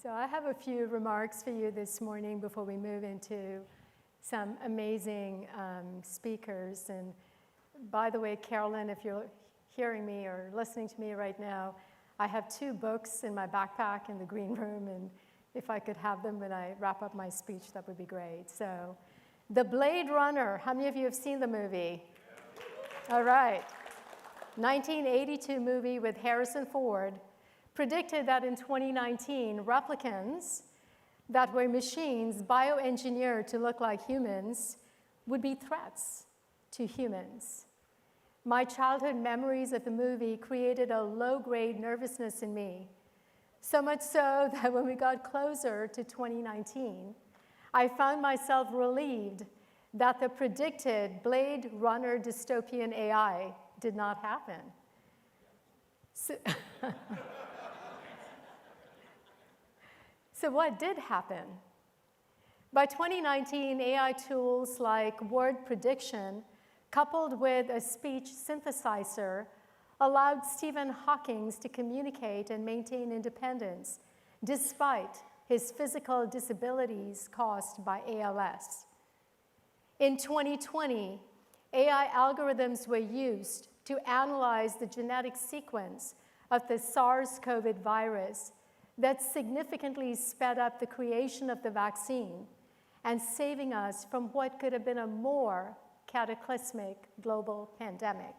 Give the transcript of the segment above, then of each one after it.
So I have a few remarks for you this morning before we move into some amazing speakers. And by the way, Carolyn, if you're hearing me or listening to me right now, I have 2 books in my backpack in the green room, and if I could have them when I wrap up my speech, that would be great. So, The Blade Runner. How many of you have seen the movie? All right. 1982 movie with Harrison Ford predicted that in 2019, replicants that were machines bioengineered to look like humans would be threats to humans. My childhood memories of the movie created a low-grade nervousness in me, so much so that when we got closer to 2019, I found myself relieved that the predicted Blade Runner dystopian AI did not happen. So what did happen? By 2019, AI tools like word prediction, coupled with a speech synthesizer, allowed Stephen Hawking to communicate and maintain independence, despite his physical disabilities caused by ALS. In 2020, AI algorithms were used to analyze the genetic sequence of the SARS-CoV virus that significantly sped up the creation of the vaccine and saving us from what could have been a more cataclysmic global pandemic.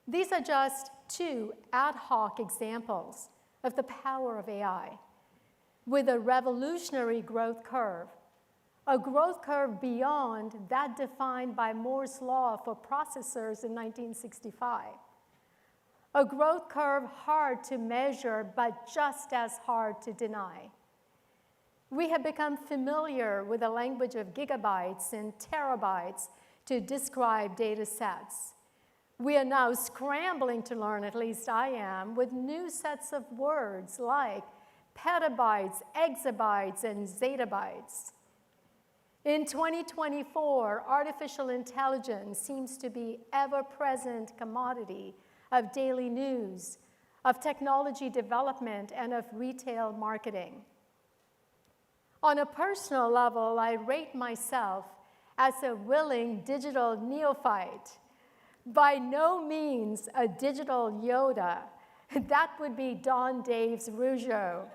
These are just 2 ad hoc examples of the power of AI, with a revolutionary growth curve, a growth curve beyond that defined by Moore's law for processors in 1965. A growth curve hard to measure, but just as hard to deny. We have become familiar with the language of gigabytes and terabytes to describe data sets. We are now scrambling to learn, at least I am, with new sets of words like petabytes, exabytes, and zettabytes. In 2024, artificial intelligence seems to be ever-present commodity of daily news, of technology development, and of retail marketing. On a personal level, I rate myself as a willing digital neophyte. By no means a digital Yoda. That would be Don Dave's Rougeau.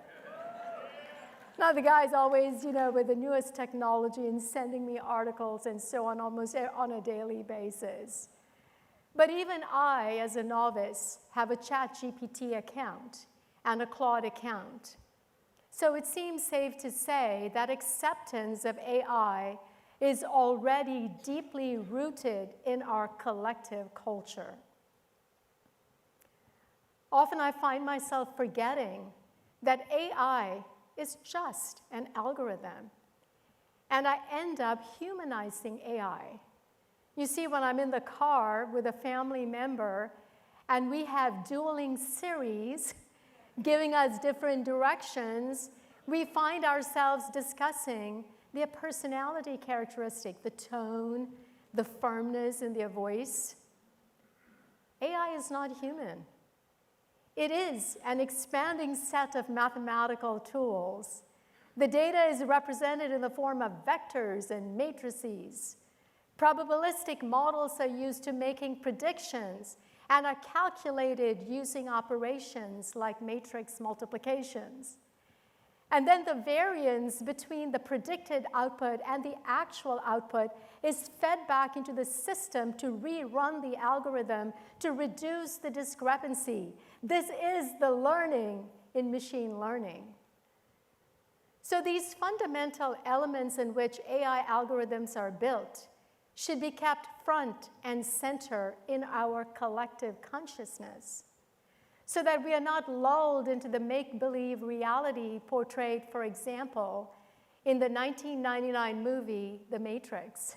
Now, the guy's always, with the newest technology and sending me articles and so on, almost on a daily basis. But even I, as a novice, have a ChatGPT account and a Claude account. So it seems safe to say that acceptance of AI is already deeply rooted in our collective culture. Often I find myself forgetting that AI is just an algorithm, and I end up humanizing AI. You see, when I'm in the car with a family member and we have dueling Siris giving us different directions, we find ourselves discussing their personality characteristic, the tone, the firmness in their voice. AI is not human. It is an expanding set of mathematical tools. The data is represented in the form of vectors and matrices. Probabilistic models are used to making predictions and are calculated using operations like matrix multiplications. And then the variance between the predicted output and the actual output is fed back into the system to rerun the algorithm to reduce the discrepancy. This is the learning in machine learning. So these fundamental elements in which AI algorithms are built should be kept front and center in our collective consciousness, so that we are not lulled into the make-believe reality portrayed, for example, in the 1999 movie, The Matrix,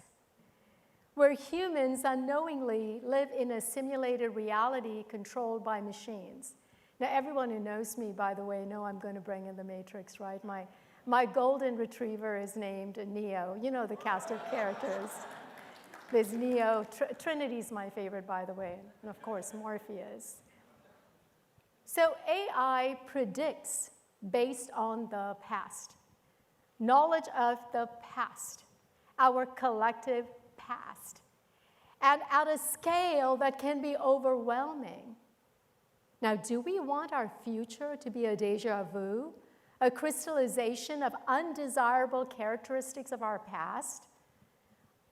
where humans unknowingly live in a simulated reality controlled by machines. Now, everyone who knows me, by the way, know I'm going to bring in The Matrix, right? My golden retriever is named Neo. You know the cast of characters. There's Neo. Trinity's my favorite, by the way, and of course, Morpheus. So AI predicts based on the past. Knowledge of the past, our collective past, and at a scale that can be overwhelming. Now, do we want our future to be a déjà vu, a crystallization of undesirable characteristics of our past?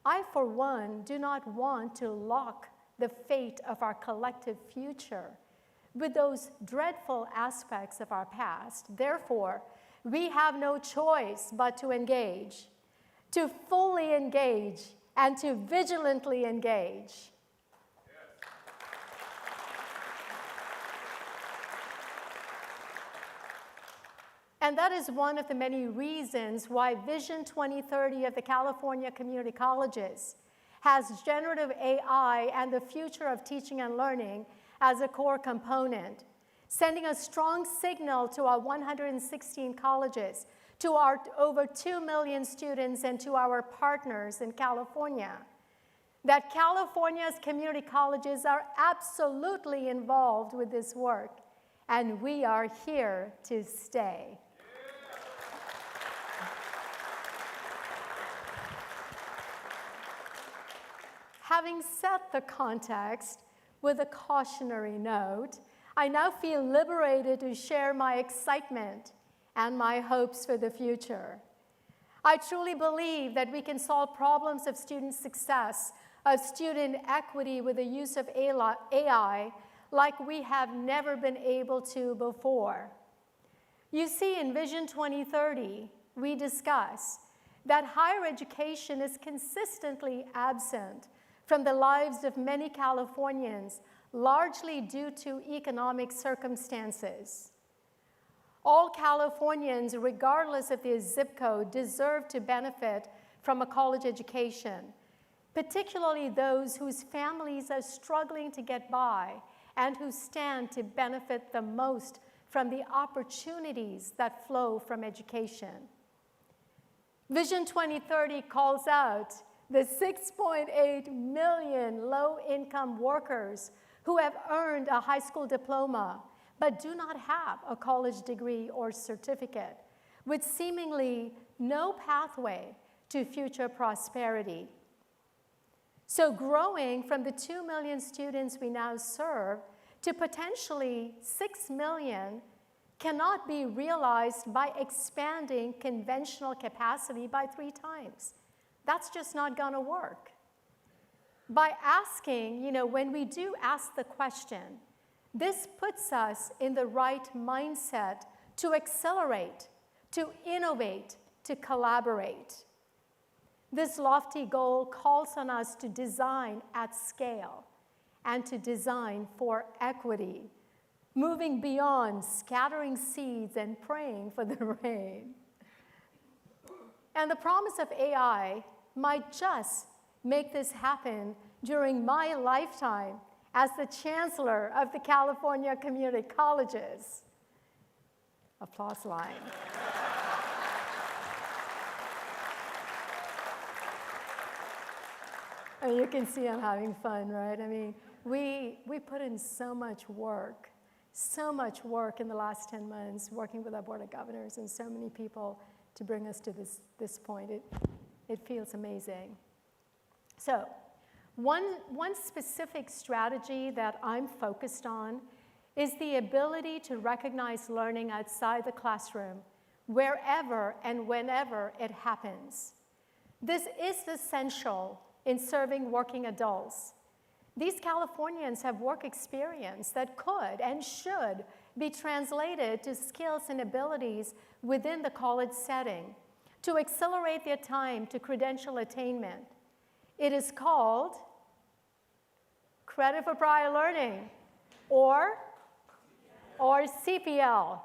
I, for one, do not want to lock the fate of our collective future with those dreadful aspects of our past. Therefore, we have no choice but to engage, to fully engage, and to vigilantly engage. And that is one of the many reasons why Vision 2030 of the California Community Colleges has generative AI and the future of teaching and learning as a core component, sending a strong signal to our 116 colleges, to our over 2 million students, and to our partners in California, that California's community colleges are absolutely involved with this work, and we are here to stay. Having set the context with a cautionary note, I now feel liberated to share my excitement and my hopes for the future. I truly believe that we can solve problems of student success, of student equity with the use of AI like we have never been able to before. You see, in Vision 2030, we discuss that higher education is consistently absent from the lives of many Californians, largely due to economic circumstances. All Californians, regardless of their zip code, deserve to benefit from a college education, particularly those whose families are struggling to get by and who stand to benefit the most from the opportunities that flow from education. Vision 2030 calls out the 6.8 million low-income workers who have earned a high school diploma but do not have a college degree or certificate, with seemingly no pathway to future prosperity. So growing from the 2 million students we now serve to potentially 6 million cannot be realized by expanding conventional capacity by 3 times. That's just not going to work. By asking, when we do ask the question, this puts us in the right mindset to accelerate, to innovate, to collaborate. This lofty goal calls on us to design at scale and to design for equity, moving beyond scattering seeds and praying for the rain. And the promise of AI might just make this happen during my lifetime as the Chancellor of the California Community Colleges. Applause line. And you can see I'm having fun, right? I mean, we put in so much work in the last 10 months, working with our Board of Governors and so many people to bring us to this point. It feels amazing. So one specific strategy that I'm focused on is the ability to recognize learning outside the classroom, wherever and whenever it happens. This is essential in serving working adults. These Californians have work experience that could and should be translated to skills and abilities within the college setting to accelerate their time to credential attainment. It is called credit for prior learning, or CPL.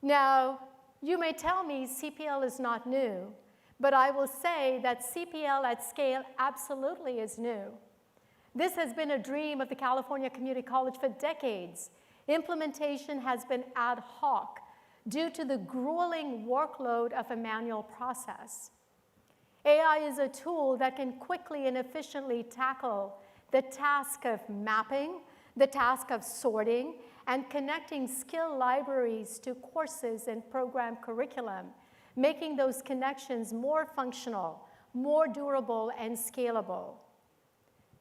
Now, you may tell me CPL is not new, but I will say that CPL at scale absolutely is new. This has been a dream of the California Community College for decades. Implementation has been ad hoc due to the grueling workload of a manual process. AI is a tool that can quickly and efficiently tackle the task of mapping, the task of sorting, and connecting skill libraries to courses and program curriculum, making those connections more functional, more durable, and scalable.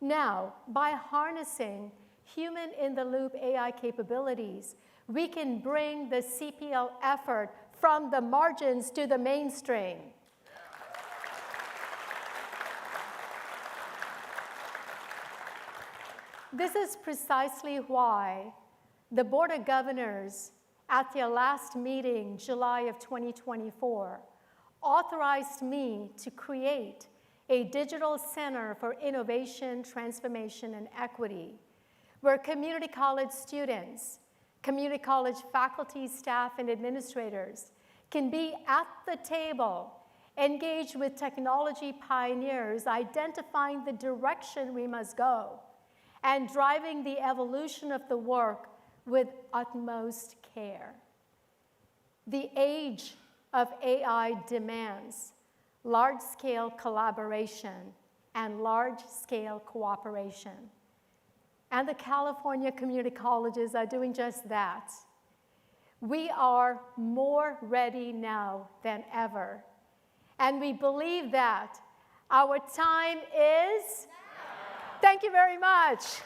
Now, by harnessing human-in-the-loop AI capabilities, we can bring the CPL effort from the margins to the mainstream. This is precisely why the Board of Governors at their last meeting, July of 2024, authorized me to create a digital center for innovation, transformation, and equity, where community college students, community college faculty, staff, and administrators can be at the table, engaged with technology pioneers, identifying the direction we must go, and driving the evolution of the work with utmost care. The age of AI demands large-scale collaboration and large-scale cooperation. And the California community colleges are doing just that. We are more ready now than ever. And we believe that our time is now. Thank you very much.